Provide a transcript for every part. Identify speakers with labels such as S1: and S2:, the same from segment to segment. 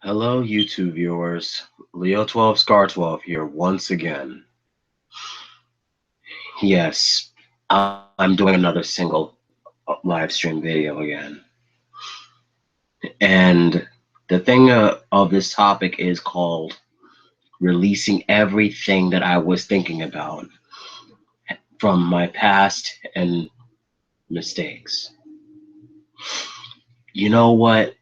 S1: Hello, YouTube viewers. Leo12 Scar12 here once again. Yes, I'm doing another single live stream video again. And the thing of this topic is called releasing everything that I was thinking about from my past and mistakes. You know what?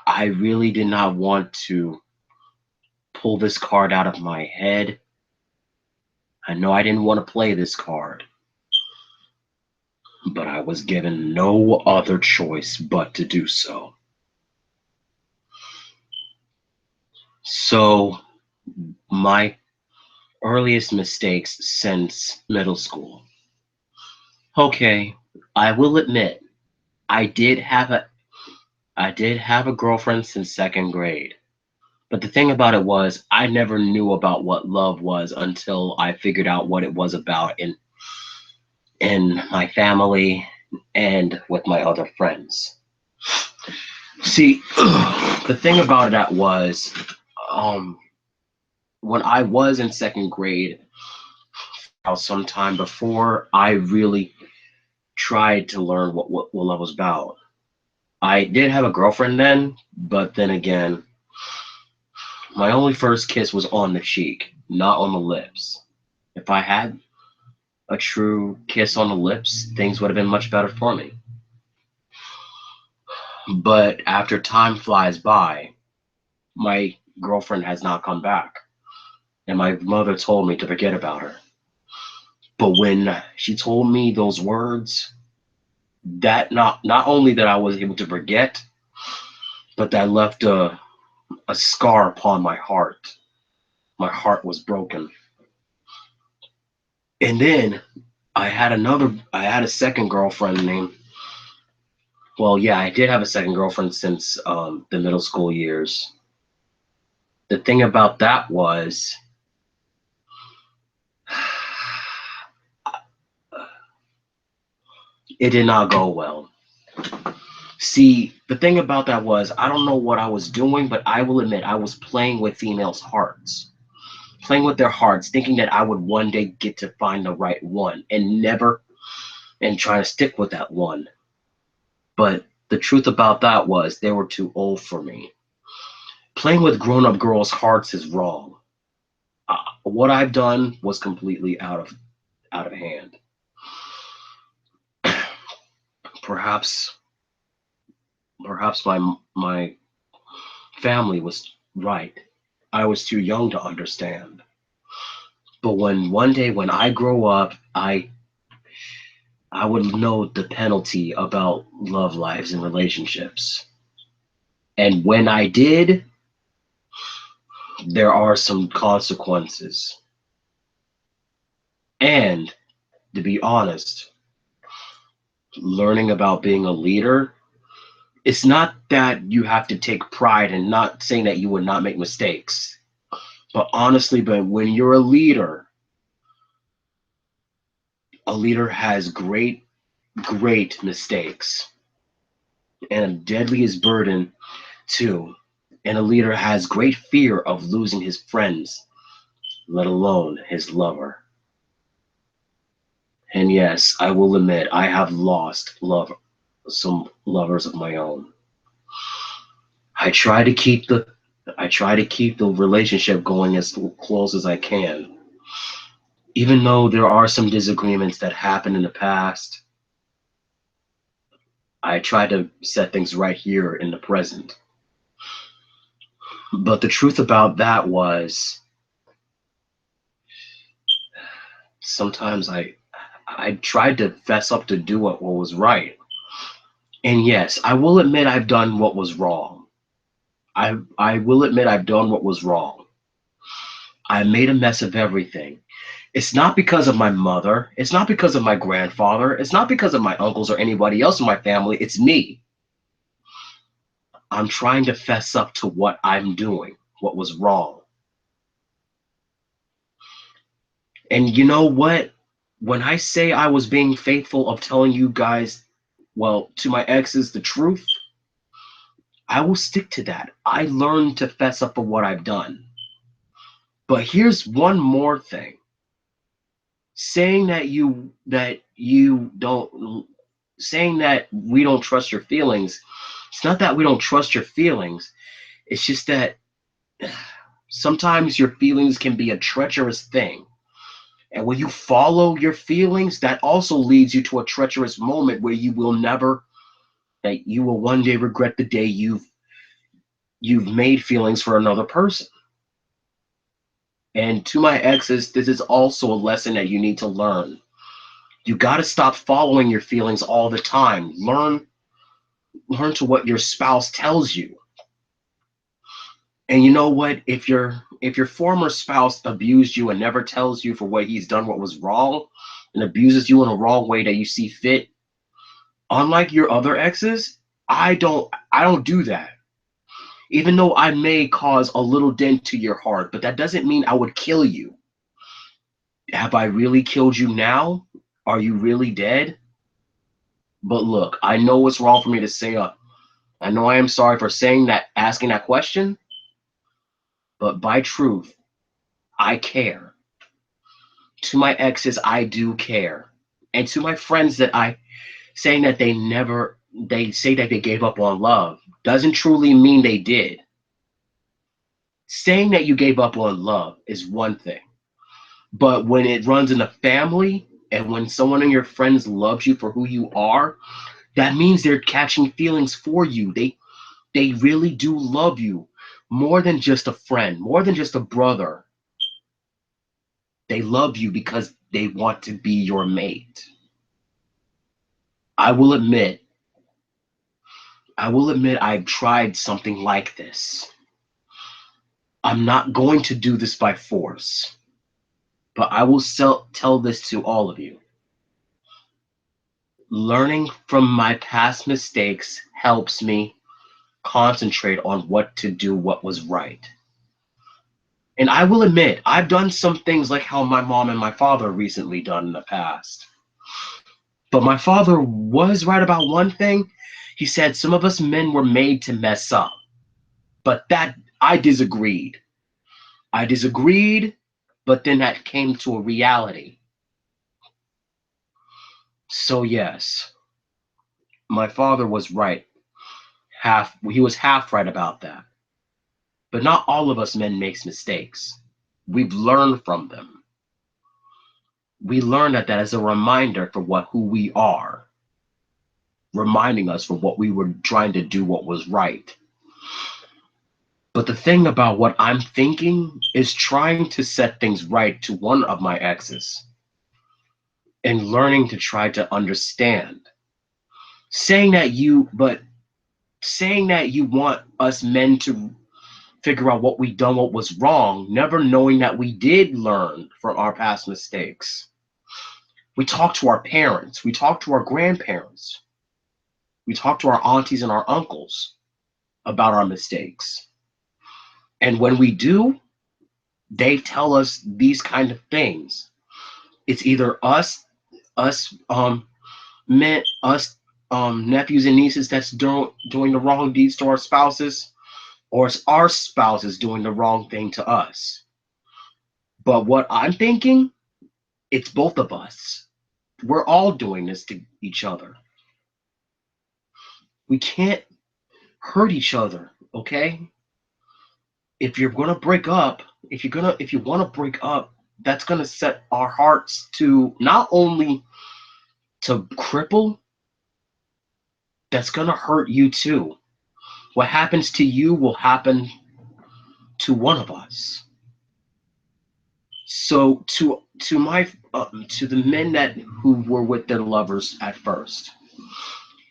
S1: I really did not want to pull this card out of my head. I know I didn't want to play this card, but I was given no other choice but to do so. So, my earliest mistakes since middle school. Okay, I will admit, I did have a I did have a girlfriend since second grade. But the thing about it was I never knew about what love was until I figured out what it was about in my family and with my other friends. See, the thing about that was, when I was in second grade, sometime before I really tried to learn what love was about. I did have a girlfriend then, but then again, my only first kiss was on the cheek, not on the lips. If I had a true kiss on the lips, things would have been much better for me. But after time flies by, my girlfriend has not come back, and my mother told me to forget about her. But when she told me those words, that not only that I was able to forget, but that left a scar upon my heart. My heart was broken. And then I had a second girlfriend named, well, yeah, I did have a second girlfriend since the middle school years. The thing about that was, it did not go well. See, the thing about that was, I don't know what I was doing, but I will admit I was playing with females' hearts. Playing with their hearts, thinking that I would one day get to find the right one and trying to stick with that one. But the truth about that was they were too old for me. Playing with grown-up girls' hearts is wrong. What I've done was completely out of hand. Perhaps perhaps my family was right. I was too young to understand. But when one day when I grow up, I would know the penalty about love lives and relationships. And when I did, there are some consequences. And to be honest, learning about being a leader, it's not that you have to take pride in not saying that you would not make mistakes. But honestly, but when you're a leader has great mistakes and a deadliest burden too. And a leader has great fear of losing his friends, let alone his lover. And yes, I will admit I have lost some lovers of my own. I try to keep the I try to keep the relationship going as close as I can. Even though there are some disagreements that happened in the past, I try to set things right here in the present. But the truth about that was sometimes I tried to fess up to do what was right. And yes, I will admit I've done what was wrong. I will admit I've done what was wrong. I made a mess of everything. It's not because of my mother. It's not because of my grandfather. It's not because of my uncles or anybody else in my family. It's me. I'm trying to fess up to what I'm doing, what was wrong. And you know what? When I say I was being faithful of telling you guys, well, to my exes, the truth, I will stick to that. I learned to fess up for what I've done. But here's one more thing. Saying that you don't saying that we don't trust your feelings, it's not that we don't trust your feelings. It's just that sometimes your feelings can be a treacherous thing. And when you follow your feelings, that also leads you to a treacherous moment where you will one day regret the day you've made feelings for another person. And to my exes, this is also a lesson that you need to learn. You got to stop following your feelings all the time. Learn to what your spouse tells you. And you know what? If your former spouse abused you and never tells you for what he's done what was wrong and abuses you in a wrong way that you see fit, unlike your other exes, I don't do that. Even though I may cause a little dent to your heart, but that doesn't mean I would kill you. Have I really killed you now? Are you really dead? But look, I know it's wrong for me to say I know I am sorry for saying that, asking that question, but by truth, I care. To my exes, I do care. And to my friends that I saying that they say that they gave up on love doesn't truly mean they did. Saying that you gave up on love is one thing. But when it runs in the family and when someone in your friends loves you for who you are, that means they're catching feelings for you. They really do love you more than just a friend, more than just a brother. They love you because they want to be your mate. I will admit, I've tried something like this. I'm not going to do this by force, but I will tell this to all of you. Learning from my past mistakes helps me concentrate on what to do, what was right. And I will admit, I've done some things like how my mom and my father recently done in the past. But my father was right about one thing. He said some of us men were made to mess up. But that I disagreed. I disagreed, but then that came to a reality. So yes, my father was right. He was half right about that. But not all of us men makes mistakes. We've learned from them. We learn that is a reminder for who we are, reminding us for what we were trying to do, what was right. But the thing about what I'm thinking is trying to set things right to one of my exes and learning to try to understand. Saying that you want us men to figure out what we done, what was wrong, never knowing that we did learn from our past mistakes. We talk to our parents, we talk to our grandparents, we talk to our aunties and our uncles about our mistakes. And when we do, they tell us these kind of things. It's either us men, us nephews and nieces that's doing the wrong deeds to our spouses, or it's our spouses doing the wrong thing to us. But what I'm thinking, it's both of us. We're all doing this to each other. We can't hurt each other, okay? If you're gonna break up, if you want to break up, that's gonna set our hearts to not only to cripple, that's gonna hurt you too. What happens to you will happen to one of us. So to the men that who were with their lovers at first,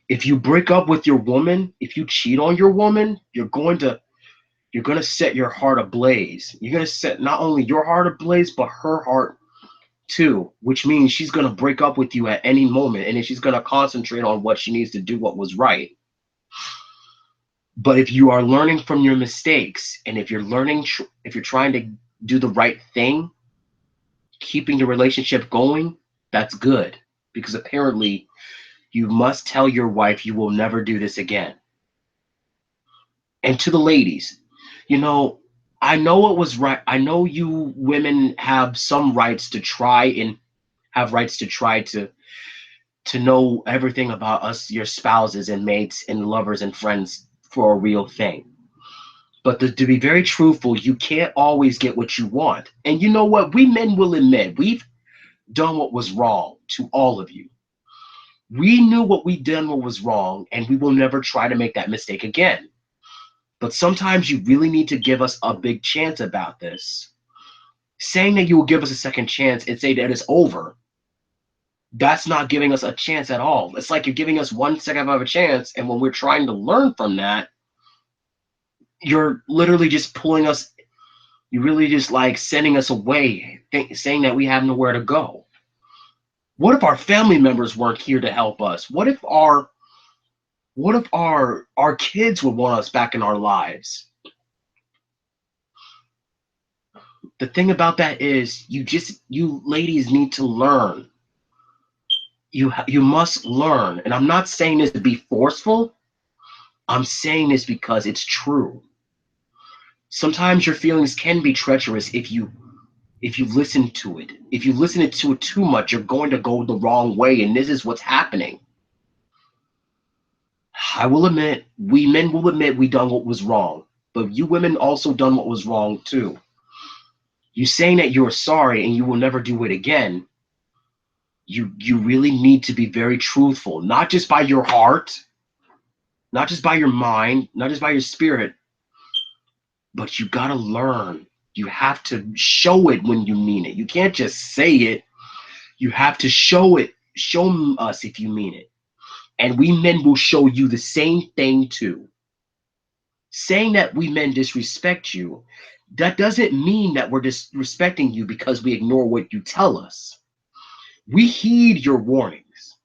S1: if you break up with your woman, if you cheat on your woman, you're going to set your heart ablaze. You're going to set not only your heart ablaze but her heart too, which means she's going to break up with you at any moment, and then she's going to concentrate on what she needs to do, what was right. But if you are learning from your mistakes, and if you're trying to do the right thing, keeping the relationship going, that's good, because apparently you must tell your wife you will never do this again. And to the ladies, you know, I know it was right. I know you women have some rights to try and have rights to try to know everything about us, your spouses and mates and lovers and friends for a real thing. But to be very truthful, you can't always get what you want. And you know what? We men will admit we've done what was wrong to all of you. We knew what we done what was wrong, and we will never try to make that mistake again. But sometimes you really need to give us a big chance about this. Saying that you will give us a second chance and say that it's over, that's not giving us a chance at all. It's like you're giving us 1 second of a chance, and when we're trying to learn from that, you're literally just pulling us, you're really just like sending us away, saying that we have nowhere to go. What if our family members weren't here to help us? What if our kids would want us back in our lives? The thing about that is you ladies need to learn. You must learn. And I'm not saying this to be forceful. I'm saying this because it's true. Sometimes your feelings can be treacherous if you listen to it. If you listen to it too much, you're going to go the wrong way, and this is what's happening. I will admit, we men will admit we done what was wrong, but you women also done what was wrong too. You saying that you're sorry and you will never do it again. You really need to be very truthful, not just by your heart, not just by your mind, not just by your spirit, but you gotta learn. You have to show it when you mean it. You can't just say it. You have to show it. Show us if you mean it. And we men will show you the same thing too. Saying that we men disrespect you, that doesn't mean that we're disrespecting you because we ignore what you tell us. We heed your warnings.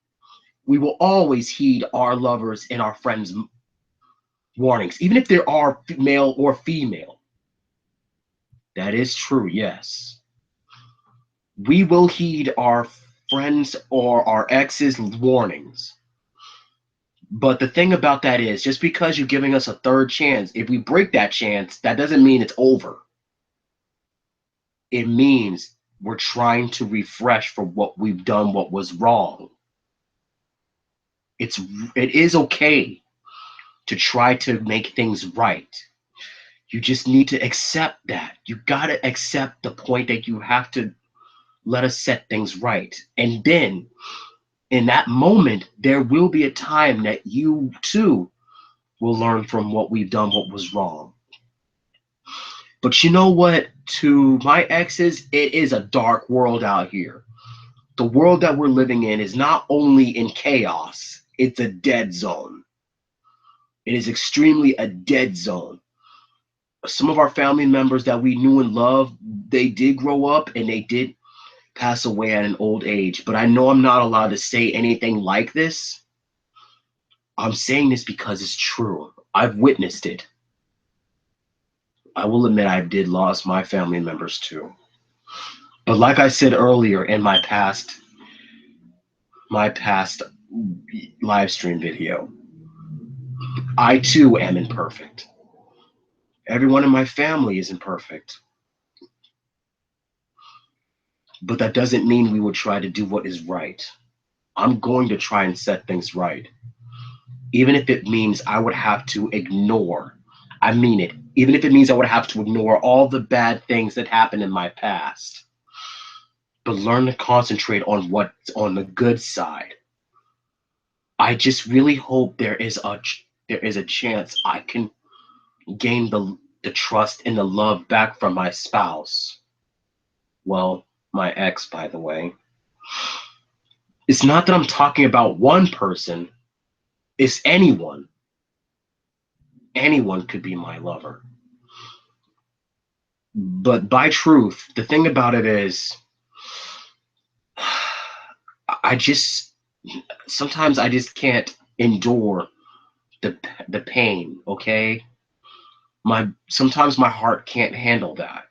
S1: We will always heed our lovers and our friends' warnings, even if they are male or female. That is true, yes. We will heed our friends or our ex's warnings. But the thing about that is, just because you're giving us a third chance, if we break that chance, that doesn't mean it's over. It means we're trying to refresh for what we've done, what was wrong. It is okay to try to make things right. You just need to accept that. You gotta accept the point that you have to let us set things right. And then in that moment, there will be a time that you too will learn from what we've done, what was wrong. But you know what? To my exes, it is a dark world out here. The world that we're living in is not only in chaos, it's a dead zone. It is extremely a dead zone. Some of our family members that we knew and loved, they did grow up and they did pass away at an old age. But I know I'm not allowed to say anything like this. I'm saying this because it's true. I've witnessed it. I will admit I did lost my family members too. But like I said earlier in my past live stream video, I too am imperfect. Everyone in my family is imperfect. But that doesn't mean we will try to do what is right. I'm going to try and set things right. Even if it means I would have to ignore, I mean it, even if it means I would have to ignore all the bad things that happened in my past, but learn to concentrate on what's on the good side. I just really hope there is a chance I can gain the trust and the love back from my spouse. Well, my ex, by the way. It's not that I'm talking about one person, it's anyone. Anyone could be my lover. But by truth, the thing about it is, I just sometimes I just can't endure the pain. Okay, my sometimes my heart can't handle that.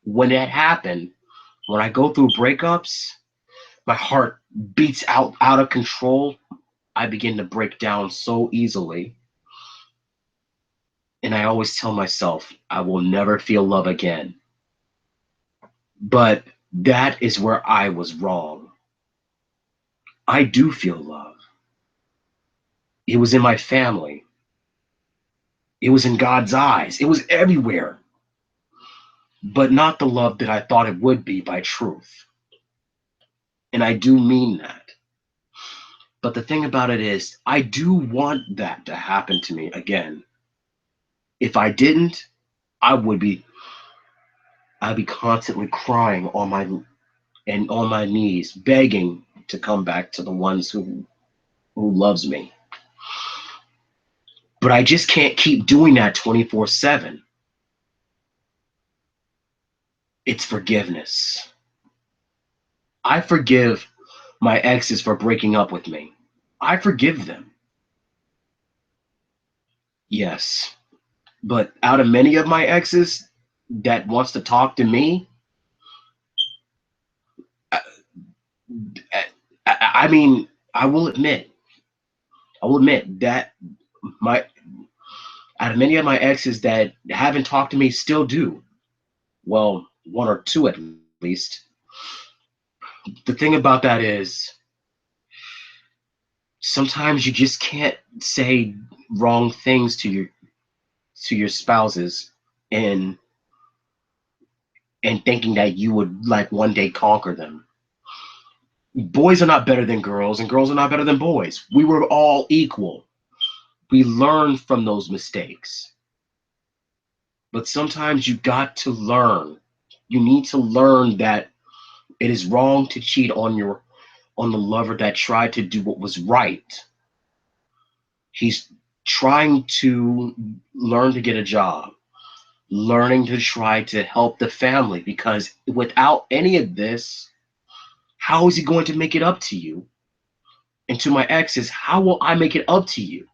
S1: When it happened, when I go through breakups, my heart beats out of control. I begin to break down so easily. And I always tell myself, I will never feel love again. But that is where I was wrong. I do feel love. It was in my family. It was in God's eyes. It was everywhere. But not the love that I thought it would be by truth. And I do mean that. But the thing about it is, I do want that to happen to me again. If I didn't, I would be I'd be constantly crying on my knees, begging to come back to the ones who loves me. But I just can't keep doing that 24/7. It's forgiveness. I forgive my exes for breaking up with me. I forgive them. Yes. But out of many of my exes that wants to talk to me, I, I mean, I will admit, I will admit that my out of many of my exes that haven't talked to me still do. Well, one or two at least. The thing about that is sometimes you just can't say wrong things to your spouses and thinking that you would like one day conquer them. Boys are not better than girls and girls are not better than boys. We were all equal. We learn from those mistakes. But sometimes you got to learn. You need to learn that it is wrong to cheat on the lover that tried to do what was right. He's trying to learn to get a job, learning to try to help the family because without any of this, how is he going to make it up to you? And to my exes, how will I make it up to you?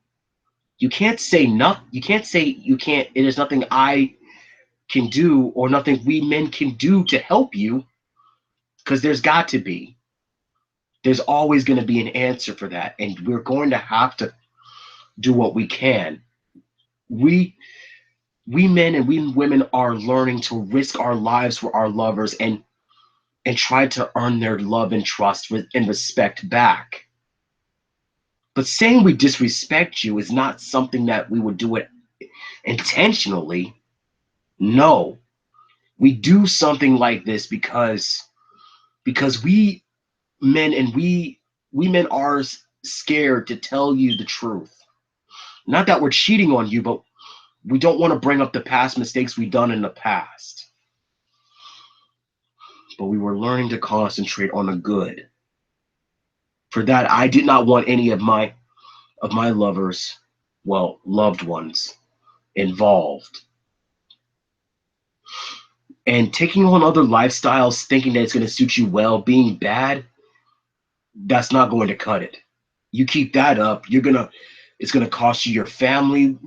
S1: You can't say nothing. You can't say you can't. It is nothing I can do or nothing we men can do to help you because there's got to be. There's always going to be an answer for that. And we're going to have to do what we can. We we men and we women are learning to risk our lives for our lovers and try to earn their love and trust and respect back. But saying we disrespect you is not something that we would do it intentionally. No, we do something like this because we men are scared to tell you the truth. Not that we're cheating on you, but we don't want to bring up the past mistakes we've done in the past. But we were learning to concentrate on the good. For that, I did not want any of my lovers, well, loved ones, involved. And taking on other lifestyles, thinking that it's going to suit you well, being bad, that's not going to cut it. You keep that up, it's gonna cost you your family,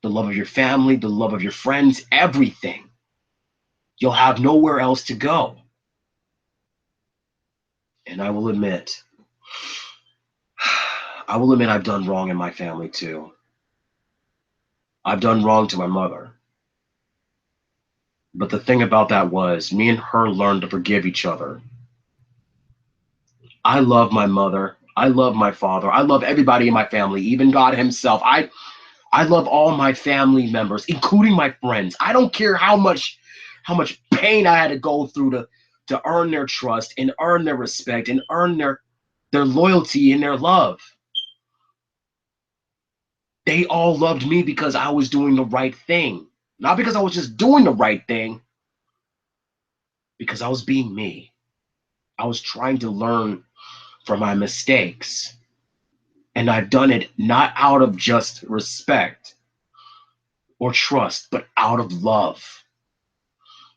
S1: the love of your family, the love of your friends, everything. You'll have nowhere else to go. And I will admit I've done wrong in my family too. I've done wrong to my mother. But the thing about that was me and her learned to forgive each other. I love my mother. I love my father. I love everybody in my family, even God himself. I love all my family members, including my friends. I don't care how much pain I had to go through to earn their trust and earn their respect and earn their loyalty and their love. They all loved me because I was doing the right thing. Not because I was just doing the right thing, because I was being me. I was trying to learn from my mistakes. And I've done it not out of just respect or trust, but out of love.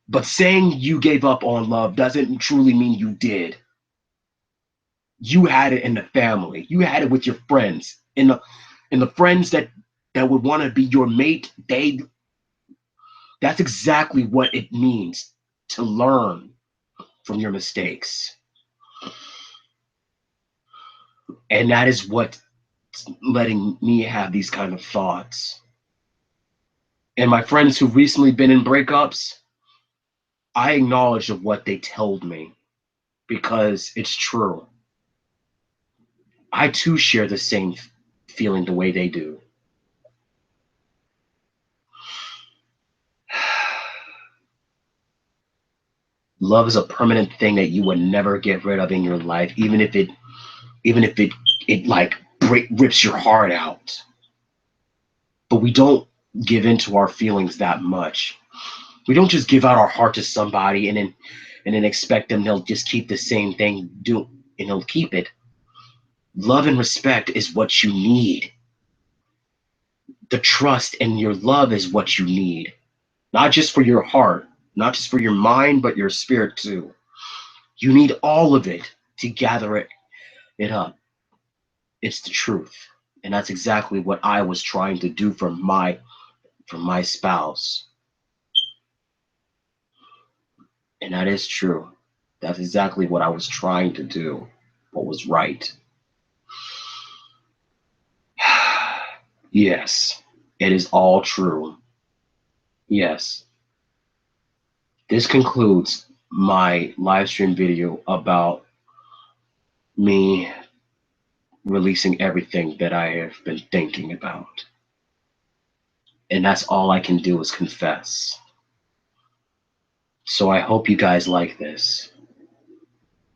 S1: But saying you gave up on love doesn't truly mean you did. You had it in the family. You had it with your friends. In the friends that would want to be your mate, that's exactly what it means to learn from your mistakes. And that is what's letting me have these kind of thoughts. And my friends who've recently been in breakups, I acknowledge of what they told me because it's true. I too share the same feeling the way they do. Love is a permanent thing that you would never get rid of in your life, even if it like rips your heart out. But we don't give into our feelings that much. We don't just give out our heart to somebody and then expect them they'll just keep the same thing do and they'll keep it. Love and respect is what you need. The trust and your love is what you need. Not just for your heart, not just for your mind, but your spirit too. You need all of it to gather it up. It's the truth. And that's exactly what I was trying to do for my spouse. And that is true. That's exactly what I was trying to do. What was right. Yes, it is all true. Yes. This concludes my live stream video about me releasing everything that I have been thinking about. And that's all I can do is confess. So I hope you guys like this.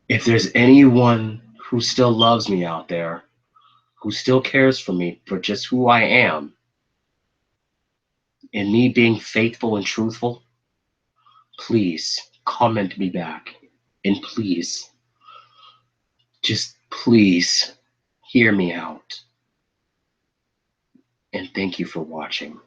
S1: If there's anyone who still loves me out there, who still cares for me for just who I am, and me being faithful and truthful, please comment me back. And please, just please hear me out. And thank you for watching.